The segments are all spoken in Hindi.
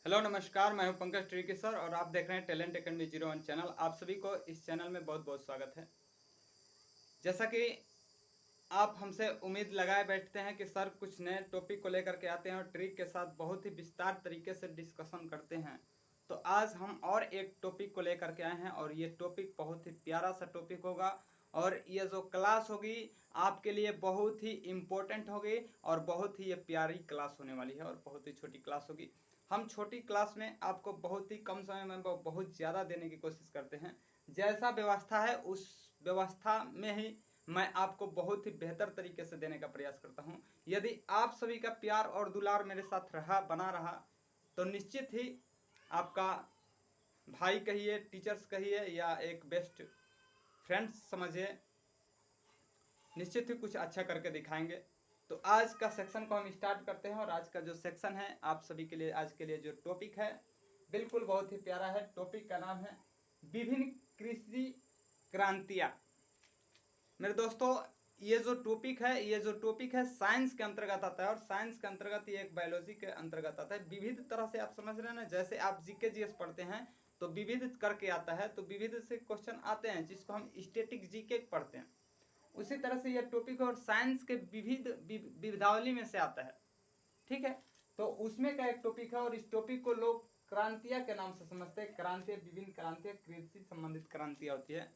हेलो नमस्कार, मैं हूं पंकज ट्रिकी सर और आप देख रहे हैं टैलेंट एकेडमी 01 चैनल। आप सभी को इस चैनल में बहुत बहुत स्वागत है। जैसा कि आप हमसे उम्मीद लगाए बैठते हैं कि सर कुछ नए टॉपिक को लेकर के आते हैं और ट्रिक के साथ बहुत ही विस्तार तरीके से डिस्कशन करते हैं, तो आज हम और एक टॉपिक को लेकर के आए हैं और ये टॉपिक बहुत ही प्यारा सा टॉपिक होगा और ये जो क्लास होगी आपके लिए बहुत ही इम्पोर्टेंट होगी और बहुत ही ये प्यारी क्लास होने वाली है और बहुत ही छोटी क्लास होगी। हम छोटी क्लास में आपको बहुत ही कम समय में बहुत ज़्यादा देने की कोशिश करते हैं। जैसा व्यवस्था है उस व्यवस्था में ही मैं आपको बहुत ही बेहतर तरीके से देने का प्रयास करता हूं। यदि आप सभी का प्यार और दुलार मेरे साथ बना रहा तो निश्चित ही आपका भाई कहिए, टीचर्स कहिए या एक बेस्ट फ्रेंड्स समझिए, निश्चित ही कुछ अच्छा करके दिखाएंगे। तो आज का सेक्शन को हम स्टार्ट करते हैं और आज का जो सेक्शन है आप सभी के लिए, आज के लिए जो टॉपिक है बिल्कुल बहुत ही प्यारा है। टॉपिक का नाम है विभिन्न कृषि क्रांतियां। मेरे दोस्तों, ये जो टॉपिक है साइंस के अंतर्गत आता है और साइंस के अंतर्गत ये एक बायोलॉजी के अंतर्गत आता है। विविध तरह से आप समझ रहे हैं ना, जैसे आप जीके जीएस पढ़ते हैं तो विविध करके आता है, तो विविध से क्वेश्चन आते हैं जिसको हम स्टैटिक जीके पढ़ते हैं। उसी तरह से यह टॉपिक और साइंस के विविध विविधावली में से आता है, ठीक है। तो उसमें का एक टॉपिक है और इस टॉपिक को लोग क्रांतियां के नाम से समझते हैं। क्रांतियां, विभिन्न क्रांतियां कृषि संबंधित क्रांतियां होती है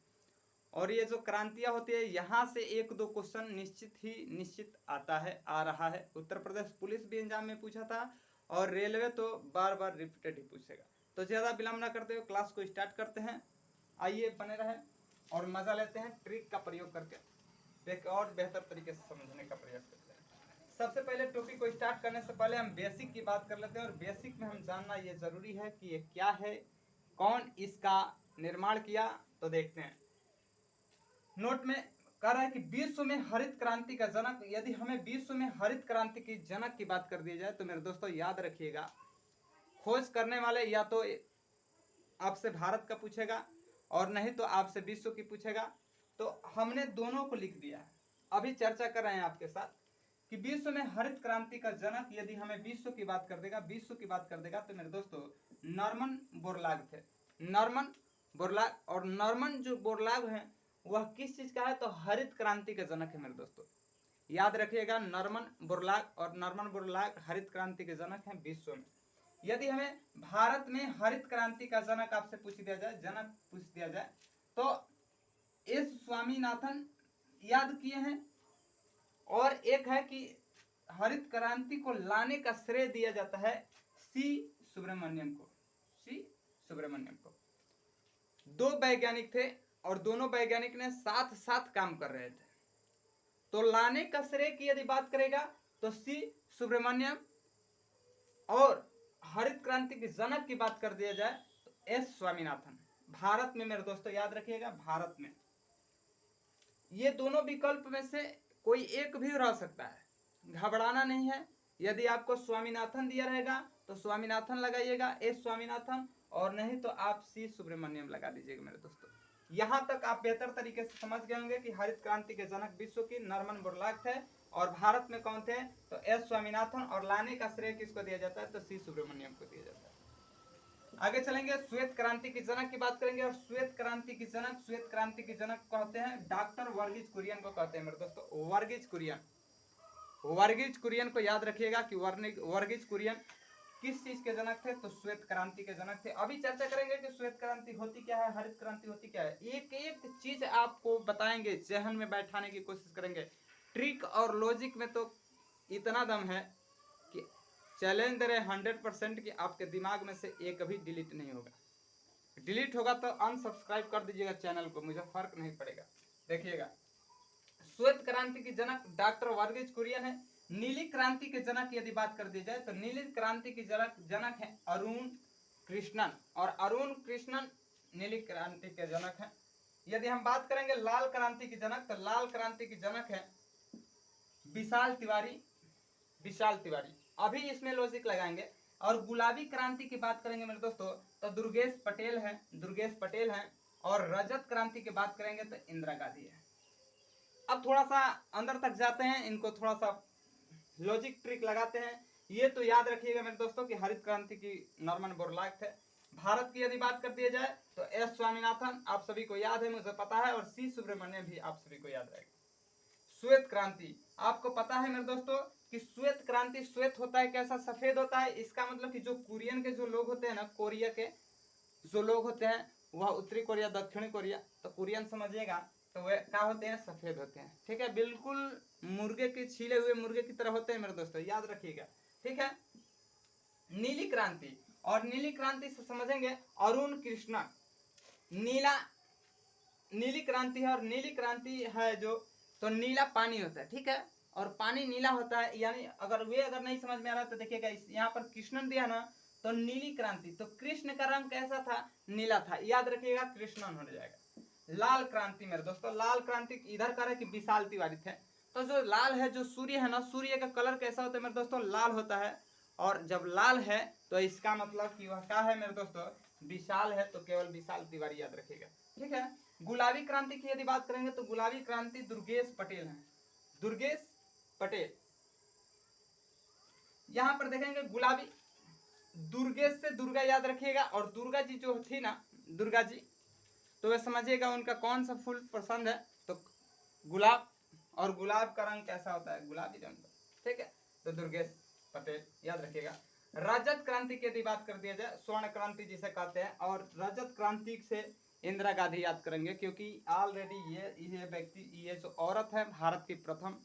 और ये जो क्रांतियां होती है यहाँ से एक दो क्वेश्चन निश्चित आता है, आ रहा है। उत्तर प्रदेश पुलिस भी एग्जाम में पूछा था और रेलवे तो बार बार रिपीटेड ही पूछेगा। तो ज़्यादा विलंब न करते हुए क्लास को स्टार्ट करते हैं। आइए बने रहें और मज़ा लेते हैं ट्रिक का प्रयोग करके, एक और बेहतर तरीके से समझने का प्रयास करते हैं। सबसे पहले टॉपिक को स्टार्ट करने से पहले हम बेसिक की बात कर लेते हैं और बेसिक में हम जानना ये ज़रूरी है कि ये क्या है, कौन इसका निर्माण किया। तो देखते हैं, नोट में कह रहा है कि विश्व में हरित क्रांति का जनक। यदि हमें विश्व में हरित क्रांति की जनक की बात कर दी जाए तो मेरे दोस्तों याद रखिएगा, खोज करने वाले या तो आपसे भारत का पूछेगा और नहीं तो आपसे विश्व की पूछेगा। तो हमने दोनों को लिख दिया है, अभी चर्चा कर रहे हैं आपके साथ कि विश्व में हरित क्रांति का जनक यदि हमें विश्व की बात कर देगा तो मेरे दोस्तों नॉर्मन बोरलाग थे। नॉर्मन बोरलाग, और नॉर्मन जो बोरलाग है वह किस चीज का है, तो हरित क्रांति का जनक है। मेरे दोस्तों याद रखिएगा, नॉर्मन बोरलाग, और नॉर्मन बोरलाग हरित क्रांति के जनक हैं विश्व में। यदि हमें भारत में हरित क्रांति का जनक आपसे पूछ दिया जाए तो एस स्वामीनाथन याद किए हैं, और एक है कि हरित क्रांति को लाने का श्रेय दिया जाता है सी सुब्रमण्यम को। दो वैज्ञानिक थे और दोनों वैज्ञानिक ने साथ साथ काम कर रहे थे। तो लाने का श्रेय की यदि बात करेगा तो सी सुब्रमण्यम, और हरित क्रांति के जनक की बात कर दिया जाए तो एस स्वामीनाथन। भारत में मेरे दोस्तों याद रखिएगा, भारत में ये दोनों विकल्प में से कोई एक भी रह सकता है, घबराना नहीं है। यदि आपको स्वामीनाथन दिया रहेगा तो स्वामीनाथन लगाइएगा, एस स्वामीनाथन, और नहीं तो आप सी सुब्रमण्यम लगा दीजिएगा। मेरे दोस्तों यहां तक आप बेहतर तरीके से समझ गए होंगे कि हरित क्रांति के जनक विश्व की नॉर्मन बोरलाग थे और भारत में कौन थे, तो एस स्वामीनाथन, और लाने का श्रेय किसको दिया जाता है, तो सी सुब्रमण्यम को दिया जाता है। आगे चलेंगे, श्वेत क्रांति की जनक की बात करेंगे और श्वेत क्रांति की जनक कहते हैं डॉक्टर वर्गीज कुरियन को कहते हैं। मेरे दोस्तों वर्गीज कुरियन को याद रखिएगा कि वर्गीज कुरियन किस चीज के जनक थे, तो श्वेत क्रांति के जनक थे। अभी चर्चा करेंगे कि श्वेत क्रांति होती क्या है, हरित क्रांति होती क्या है। एक एक चीज आपको बताएंगे, जहन में बैठाने की कोशिश करेंगे। ट्रिक और लॉजिक में तो इतना दम है कि चैलेंज दे रहे 100% कि आपके दिमाग में से एक भी डिलीट नहीं होगा। डिलीट होगा तो अनसब्सक्राइब कर दीजिएगा चैनल को, मुझे फर्क नहीं पड़ेगा। देखिएगा, श्वेत क्रांति की जनक डॉक्टर वर्गीज कुरियन है। नीली क्रांति के जनक यदि बात कर दी जाए तो नीली क्रांति की जनक है अरुण कृष्णन, और अरुण कृष्णन नीली क्रांति के जनक हैं। यदि हम बात करेंगे लाल क्रांति की जनक, तो लाल क्रांति की जनक है विशाल तिवारी। अभी इसमें लॉजिक लगाएंगे। और गुलाबी क्रांति की बात करेंगे मेरे दोस्तों तो दुर्गेश पटेल हैं, और रजत क्रांति की बात करेंगे तो इंदिरा गांधी है। अब थोड़ा सा अंदर तक जाते हैं, इनको थोड़ा सा लॉजिक ट्रिक लगाते हैं ये तो याद रखिएगा मेरे दोस्तों कि हरित क्रांति की नॉर्मन बोरलॉग थे। भारत की यदि बात कर दिया जाए तो एस स्वामीनाथन आप सभी को याद है, मुझे पता है, और सी सुब्रमण्यम भी आप सभी को याद रहेगा। श्वेत क्रांति आपको पता है मेरे दोस्तों कि श्वेत क्रांति, श्वेत होता है कैसा, सफेद होता है। इसका मतलब कि जो कोरियन के जो लोग होते हैं ना, कोरिया के जो लोग होते हैं, वह उत्तरी कोरिया दक्षिणी कोरिया, तो कोरियन समझिएगा, तो वे क्या होते हैं, सफेद होते हैं। ठीक है, बिल्कुल मुर्गे के छीले हुए मुर्गे की तरह होते हैं मेरे दोस्तों, याद रखिएगा। ठीक है, नीली क्रांति, और नीली क्रांति से समझेंगे अरुण कृष्णा। नीली क्रांति है, और नीली क्रांति है जो, तो नीला पानी होता है। ठीक है, और पानी नीला होता है, यानी अगर नहीं समझ में आ रहा तो देखिएगा, यहाँ पर कृष्णन दिया ना, तो नीली क्रांति, तो कृष्ण का रंग कैसा था, नीला था, याद रखिएगा, कृष्णन हो जाएगा। लाल क्रांति मेरे दोस्तों, लाल क्रांति इधर कर है कि विशाल तिवारी थे। तो जो लाल है, जो सूर्य है ना, सूर्य का कलर कैसा होता है मेरे दोस्तों, लाल होता है। और जब लाल है तो इसका मतलब कि वह क्या है मेरे दोस्तों, विशाल है, तो केवल विशाल तिवारी याद रखिएगा। ठीक है, गुलाबी क्रांति की यदि बात करेंगे तो गुलाबी क्रांति दुर्गेश पटेल हैं, दुर्गेश पटेल। यहां पर देखेंगे गुलाबी, दुर्गेश से दुर्गा याद रखिएगा, और दुर्गा जी जो थी ना, दुर्गा जी, तो वे समझिएगा उनका कौन सा फूल पसंद है, तो गुलाब, और गुलाब का रंग कैसा होता है, गुलाबी रंग। ठीक है, तो दुर्गेश पटेल याद रखिएगा। रजत क्रांति की यदि बात कर दिया जाए, स्वर्ण क्रांति जिसे कहते हैं, और रजत क्रांति से इंदिरा गांधी याद करेंगे, क्योंकि ऑलरेडी ये व्यक्ति, ये जो औरत है, भारत की प्रथम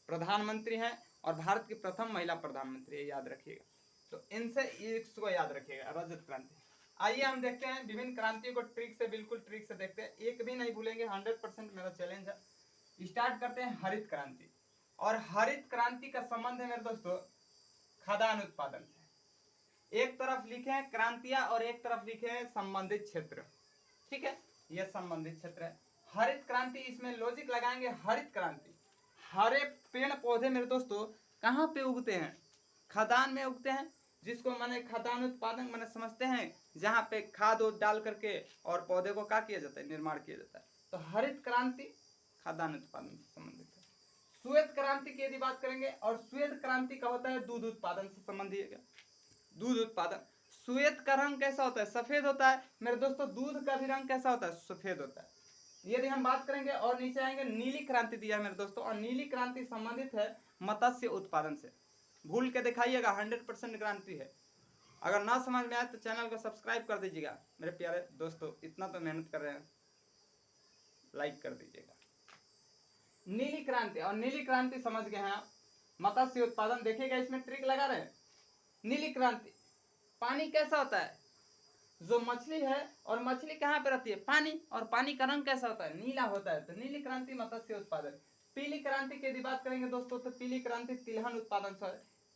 प्रधानमंत्री है, और भारत की प्रथम महिला प्रधानमंत्री है, याद रखिएगा। तो इनसे इसको याद रखिएगा, रजत क्रांति। आइए हम देखते हैं विभिन्न क्रांतियों को ट्रिक से, बिल्कुल ट्रिक से देखते हैं, एक भी नहीं भूलेंगे, 100% मेरा चैलेंज है। स्टार्ट करते हैं हरित क्रांति, और हरित क्रांति का संबंध है मेरे दोस्तों खाद्यान्न उत्पादन से। एक तरफ लिखे हैं क्रांतियां, और एक तरफ लिखे हैं संबंधित क्षेत्र। ठीक है, यह संबंधित क्षेत्र है। हरित क्रांति, इसमें लॉजिक लगाएंगे, हरित क्रांति, हरे पेड़ पौधे मेरे दोस्तों कहाँ पे उगते हैं, खदान में उगते हैं, जिसको माने खाद्यान्न उत्पादन माने समझते हैं, जहाँ पे खाद डाल करके और पौधे को क्या किया जाता है, निर्माण किया जाता है। तो हरित क्रांति खाद्यान्न उत्पादन से संबंधित है। श्वेत क्रांति की यदि बात करेंगे, और श्वेत क्रांति का होता है दूध उत्पादन से संबंधित है, दूध उत्पादन। श्वेत का रंग कैसा होता है, सफेद होता है मेरे दोस्तों, दूध का भी रंग कैसा होता है, सफेद होता है। यदि हम बात करेंगे और नीचे आएंगे, नीली क्रांति दिया है मेरे दोस्तों, और नीली क्रांति संबंधित है मत्स्य उत्पादन से। भूल के दिखाइएगा, 100% क्रांति है। अगर ना समझ में आए तो चैनल को सब्सक्राइब कर दीजिएगा मेरे प्यारे दोस्तों, इतना तो मेहनत कर रहे हैं, लाइक कर दीजिएगा। नीली क्रांति, और नीली क्रांति समझ गए हैं आप, मत्स्य उत्पादन। देखिएगा इसमें ट्रिक लगा रहे हैं। नीली क्रांति, पानी कैसा होता है, जो मछली है, और मछली कहाँ पे रहती है, पानी, और पानी का रंग कैसा होता है, नीला होता है, तो नीली क्रांति मत्स्य उत्पादन। पीली क्रांति की यदि बात करेंगे दोस्तों, तो पीली क्रांति तिलहन उत्पादन से।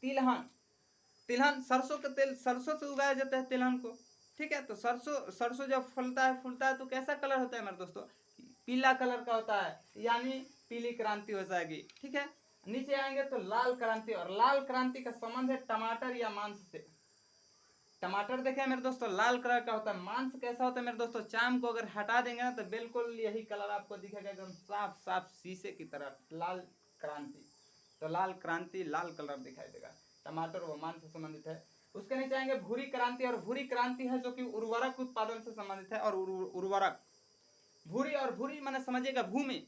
तिलहन, तिलहन सरसों का तेल, सरसों से उगाया जाता है तिलहन को। ठीक है, तो सरसों जब फूलता है तो कैसा कलर होता है मेरे दोस्तों, पीला कलर का होता है, यानी पीली क्रांति हो जाएगी। ठीक है, नीचे आएंगे तो लाल क्रांति, और लाल क्रांति का संबंध है टमाटर या मांस से। टमाटर देखें मेरे दोस्तों लाल कलर का होता है, मांस कैसा होता है मेरे दोस्तों, चाम को अगर हटा देंगे ना तो बिल्कुल यही कलर आपको दिखेगा, एकदम साफ साफ शीशे की तरह, लाल क्रांति। तो लाल क्रांति लाल कलर दिखाई देगा, टमाटर वो मांस से संबंधित है। उसके नीचे आएंगे भूरी क्रांति, और भूरी क्रांति है जो कि उर्वरक उत्पादन से संबंधित है, और उर्वरक, भूरी, और भूरी माने समझिएगा भूमि,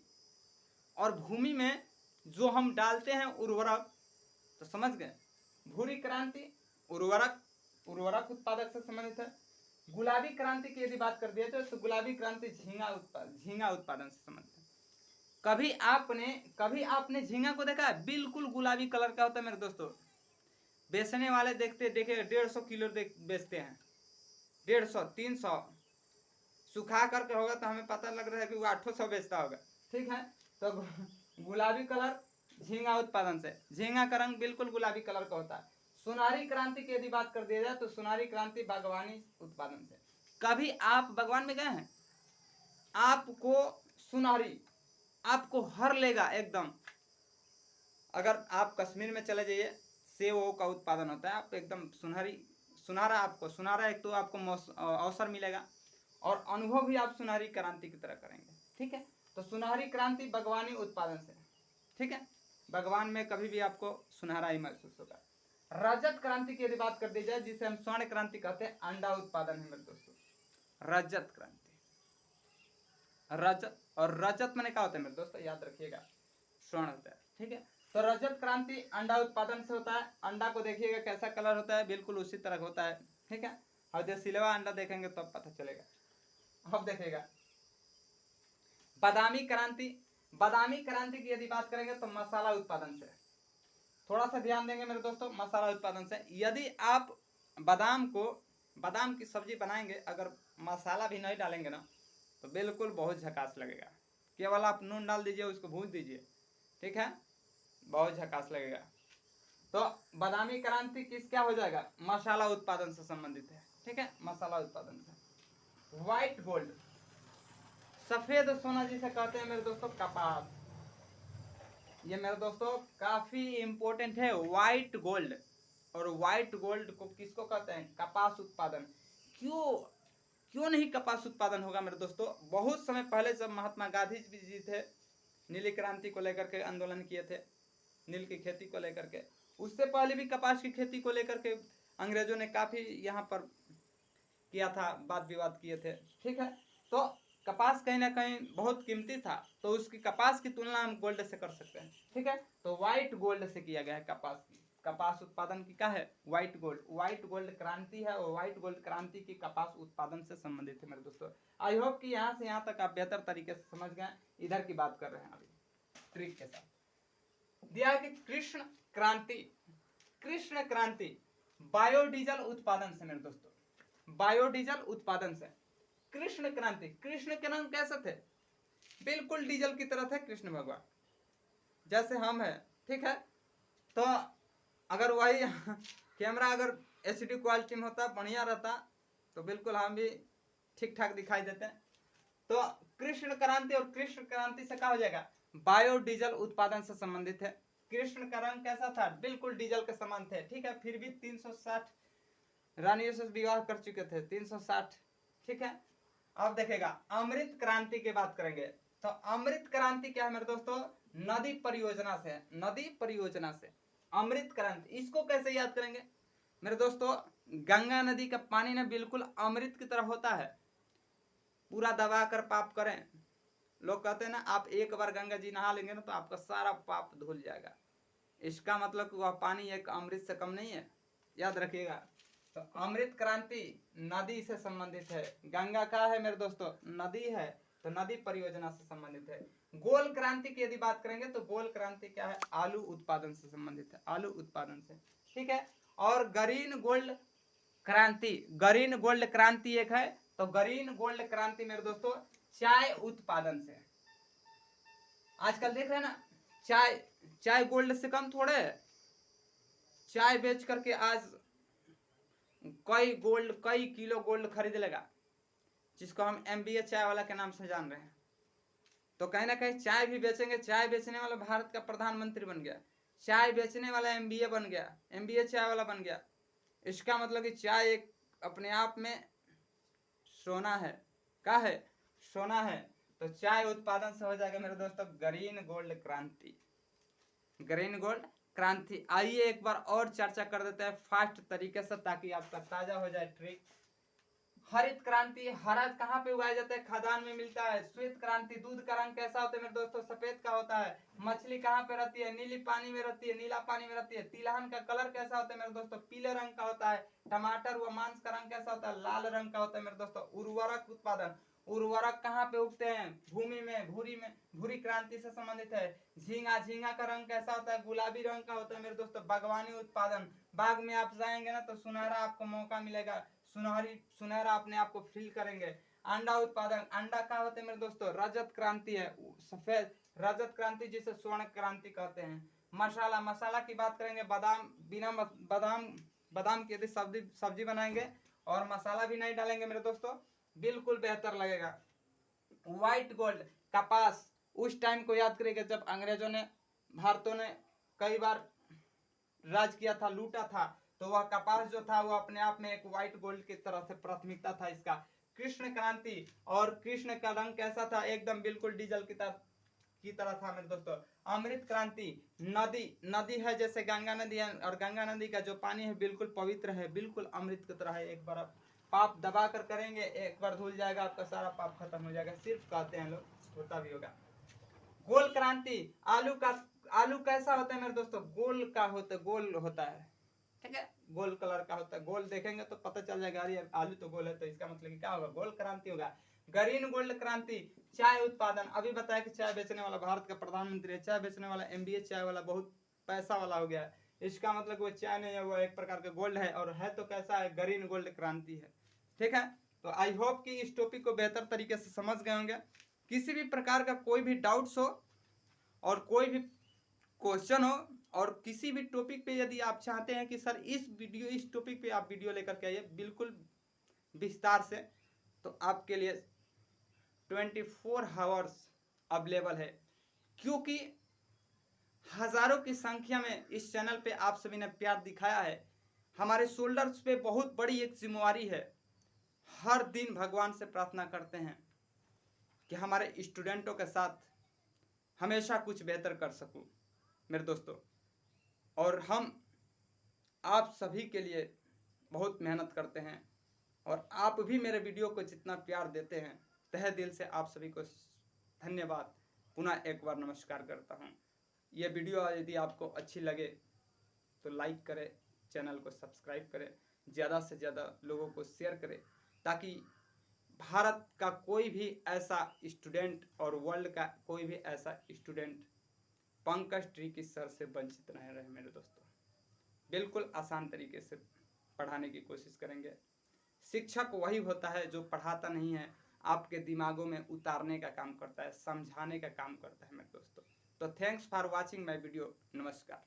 और भूमि में जो हम डालते हैं उर्वरक, तो समझ गए, भूरी क्रांति उर्वरक उत्पादक से संबंधित है। गुलाबी क्रांति की यदि बात कर दिया जाए तो गुलाबी क्रांति झींगा उत्पादन से संबंधित है। कभी आपने झींगा को देखा है, बिल्कुल गुलाबी कलर का होता है मेरे दोस्तों। बेचने वाले देखे 150 किलो बेचते हैं, 150 300 सुखा करके होगा, तो हमें पता लग रहा है कि वो 800 बेचता होगा। ठीक है, तो गुलाबी कलर झींगा उत्पादन से, झींगा का रंग बिल्कुल गुलाबी कलर का होता है। सुनहरी क्रांति की यदि बात कर दिया जाए तो सुनहरी क्रांति बागवानी उत्पादन से। कभी आप बागवान में गए हैं, आपको सुनहरी, आपको हर लेगा एकदम। अगर आप कश्मीर में चले जाइए, सेब का उत्पादन होता है, आप एकदम सुनहरा आपको सुनहरा, एक तो आपको अवसर मिलेगा, और अनुभव भी आप सुनहरी क्रांति की तरह करेंगे। ठीक है, तो सुनहरी क्रांति बागवानी उत्पादन से। ठीक है, बागवान में कभी भी आपको सुनहरा ही महसूस होगा। रजत क्रांति की यदि बात कर दी जाए, जिसे हम स्वर्ण क्रांति कहते हैं, अंडा उत्पादन है मेरे दोस्तों। रजत क्रांति, रजत, और रजत मैंने क्या होता है मेरे दोस्तों, याद रखिएगा, स्वर्ण होता है, ठीक है। तो रजत क्रांति अंडा उत्पादन से होता है। अंडा को देखिएगा कैसा कलर होता है, बिल्कुल उसी तरह होता है, ठीक है। और जब सिलवा अंडा देखेंगे तो पता चलेगा। अब देखिएगा बादामी क्रांति, बादामी क्रांति की यदि बात करेंगे तो मसाला उत्पादन से, थोड़ा सा ध्यान देंगे मेरे दोस्तों, मसाला उत्पादन से। यदि आप बादाम को, बादाम की सब्जी बनाएंगे, अगर मसाला भी नहीं डालेंगे ना तो बिल्कुल बहुत झकास लगेगा। केवल आप नून डाल दीजिए, उसको भून दीजिए, ठीक है, बहुत झकास लगेगा। तो बादामी क्रांति किस क्या हो जाएगा, मसाला उत्पादन से संबंधित है, ठीक है, मसाला उत्पादन से। व्हाइट गोल्ड, सफेद सोना जिसे कहते हैं मेरे दोस्तों, कपास। ये मेरे दोस्तों काफी इंपॉर्टेंट है, व्हाइट गोल्ड। और व्हाइट गोल्ड को किसको कहते हैं, कपास उत्पादन। क्यों क्यों नहीं कपास उत्पादन होगा मेरे दोस्तों, बहुत समय पहले जब महात्मा गांधी जी थे, नीली क्रांति को लेकर के आंदोलन किए थे, नील की खेती को लेकर के, उससे पहले भी कपास की खेती को लेकर के अंग्रेजों ने काफी यहाँ पर किया था, वाद विवाद किए थे, ठीक है। तो कपास कहीं ना कहीं बहुत कीमती था, तो उसकी कपास की तुलना हम गोल्ड से कर सकते हैं, ठीक है। तो व्हाइट गोल्ड से किया गया है कपास की, कपास उत्पादन की क्या है, व्हाइट गोल्ड। व्हाइट गोल्ड क्रांति है, और व्हाइट गोल्ड क्रांति की कपास उत्पादन से संबंधित है मेरे दोस्तों। आई होप कि यहाँ से यहाँ तक आप बेहतर तरीके से समझ गए। इधर की बात कर रहे हैं अभी ट्रिक के साथ। दिया है कि कृष्ण क्रांति, कृष्ण क्रांति बायोडीजल उत्पादन से मेरे दोस्तों, बायोडीजल उत्पादन से। कृष्ण क्रांति, कृष्ण के नाम कैसे थे, बिल्कुल डीजल की तरह थे कृष्ण भगवान, जैसे हम हैं, ठीक है। तो अगर वही कैमरा अगर एचडी क्वालिटी में होता, बढ़िया रहता, तो बिल्कुल हम भी ठीक ठाक दिखाई देते हैं। तो कृष्ण क्रांति, और कृष्ण क्रांति से क्या हो जाएगा, बायोडीजल उत्पादन से संबंधित है। कृष्ण का रंग कैसा था, बिल्कुल डीजल के समान थे, ठीक है। फिर भी 360 रानियों से विवाह कर चुके थे, 360, ठीक है। अब देखेगा अमृत क्रांति की बात करेंगे, तो अमृत क्रांति क्या है मेरे दोस्तों, नदी परियोजना से, नदी परियोजना से अमृत क्रांति। इसको कैसे याद करेंगे मेरे दोस्तों, गंगा नदी का पानी ना बिल्कुल अमृत की तरह होता है, पूरा दबा कर पाप करें। लोग कहते हैं ना, आप एक बार गंगा जी नहा लेंगे ना तो आपका सारा पाप धुल जाएगा। इसका मतलब कि वह पानी एक अमृत से कम नहीं है, याद रखिएगा। तो अमृत क्रांति नदी से संबंधित है। गंगा का है मेरे दोस्तों, नदी है, तो नदी परियोजना से संबंधित है। गोल क्रांति की यदि बात करेंगे तो गोल क्रांति क्या है, आलू उत्पादन से संबंधित है, आलू उत्पादन से, ठीक है। और ग्रीन गोल्ड क्रांति, ग्रीन गोल्ड क्रांति एक है, तो ग्रीन गोल्ड क्रांति मेरे दोस्तों चाय उत्पादन से। आजकल देख रहे हैं ना, चाय, चाय गोल्ड से कम थोड़े है। चाय बेच करके आज कई किलो गोल्ड खरीद लेगा, जिसको हम MBA चाय वाला के नाम से जान रहे हैं। तो कहीं ना कहीं चाय भी बेचेंगे, चाय बेचने वाला भारत का प्रधानमंत्री बन गया, चाय बेचने वाला MBA बन गया, MBA चाय वाला बन गया। इसका मतलब कि चाय एक अपने आप में सोना है, क्या है, सोना है। तो चाय उत्पादन से हो जाएगा मेरे दोस्तों ग्रीन गोल्ड क्रांति, ग्रीन गोल्ड क्रांति। आइए एक बार और चर्चा कर देते हैं फास्ट तरीके से, ताकि आपका ताजा हो जाए ट्रिक। हरित क्रांति, हरा कहाँ पे उगाया जाता है, खदान में मिलता है। श्वेत क्रांति, दूध का रंग कैसा होता है मेरे दोस्तों, सफेद का होता है। मछली कहाँ पे रहती है, नीली पानी में रहती है, नीला पानी में रहती है। तिलहन का कलर कैसा होता है मेरे दोस्तों, पीले रंग का होता है। टमाटर व मांस का रंग कैसा होता है, लाल रंग का होता है मेरे दोस्तों। उर्वरक उत्पादन, उर्वरक कहाँ पे उगते हैं, भूमि में, भूरी क्रांति से संबंधित है। झींगा, झींगा का रंग कैसा होता है, गुलाबी रंग का होता है मेरे दोस्तों। बागवानी उत्पादन, बाग में आप जाएंगे ना तो सुनहरा आपको मौका मिलेगा, सुनहरा अपने आप को फील करेंगे। अंडा उत्पादन, अंडा क्या होते हैं मेरे दोस्तों, रजत क्रांति है, सफेद रजत क्रांति जिसे स्वर्ण क्रांति कहते हैं। मसाला, मसाला की बात करेंगे, बादाम, बिना बादाम की यदि सब्जी बनाएंगे और मसाला भी नहीं डालेंगे मेरे दोस्तों, बिल्कुल बेहतर लगेगा। व्हाइट गोल्ड, कपास, उस टाइम को याद करेंगे जब अंग्रेजों ने, भारतों ने कई बार राज किया था, लूटा था, तो वह कपास जो था वो अपने आप में एक व्हाइट गोल्ड की तरह से प्राथमिकता था इसका। कृष्ण क्रांति, और कृष्ण का रंग कैसा था, एकदम बिल्कुल डीजल की तरह था मेरे दोस्तों। अमृत क्रांति नदी है, जैसे गंगा नदी है, और गंगा नदी का जो पानी है बिल्कुल पवित्र है, बिल्कुल अमृत की तरह है। एक बार आप पाप दबा कर करेंगे, एक बार धुल जाएगा, आपका सारा पाप खत्म हो जाएगा। सिर्फ कहते हैं लोग, होता भी होगा। गोल क्रांति, आलू कैसा होता है मेरे दोस्तों? गोल का होता, गोल होता है, ठीक है, गोल कलर का होता है। गोल देखेंगे तो पता चल जाएगा, अरे आलू तो गोल है, तो इसका मतलब क्या होगा? गोल क्रांति होगा। ग्रीन गोल्ड क्रांति, चाय उत्पादन। अभी बताया कि चाय बेचने वाला भारत का प्रधानमंत्री है, चाय बेचने वाला MBA चाय वाला बहुत पैसा वाला हो गया है। इसका मतलब वो चाय नहीं है, वो एक प्रकार का गोल्ड है, और है तो कैसा है? ग्रीन गोल्ड क्रांति है, ठीक है। तो आई होप कि इस टॉपिक को बेहतर तरीके से समझ गए होंगे। किसी भी प्रकार का कोई भी डाउट्स हो और कोई भी क्वेश्चन हो, और किसी भी टॉपिक पे यदि आप चाहते हैं कि सर इस टॉपिक पे आप वीडियो लेकर के आइए बिल्कुल विस्तार से, तो आपके लिए 24 आवर्स अवेलेबल है, क्योंकि हजारों की संख्या में इस चैनल पे आप सभी ने प्यार दिखाया है। हमारे शोल्डर्स पे बहुत बड़ी एक जिम्मेवारी है। हर दिन भगवान से प्रार्थना करते हैं कि हमारे स्टूडेंटों के साथ हमेशा कुछ बेहतर कर सकूं मेरे दोस्तों, और हम आप सभी के लिए बहुत मेहनत करते हैं, और आप भी मेरे वीडियो को जितना प्यार देते हैं, तहे दिल से आप सभी को धन्यवाद। पुनः एक बार नमस्कार करता हूं। ये वीडियो यदि आपको अच्छी लगे तो लाइक करें, चैनल को सब्सक्राइब करें, ज़्यादा से ज़्यादा लोगों को शेयर करें, ताकि भारत का कोई भी ऐसा स्टूडेंट और वर्ल्ड का कोई भी ऐसा स्टूडेंट पंकज ट्रिकी सर से वंचित नहीं रहे मेरे दोस्तों। बिल्कुल आसान तरीके से पढ़ाने की कोशिश करेंगे। शिक्षक वही होता है जो पढ़ाता नहीं है, आपके दिमागों में उतारने का काम करता है, समझाने का काम करता है मेरे दोस्तों। तो thanks for watching my video. नमस्कार।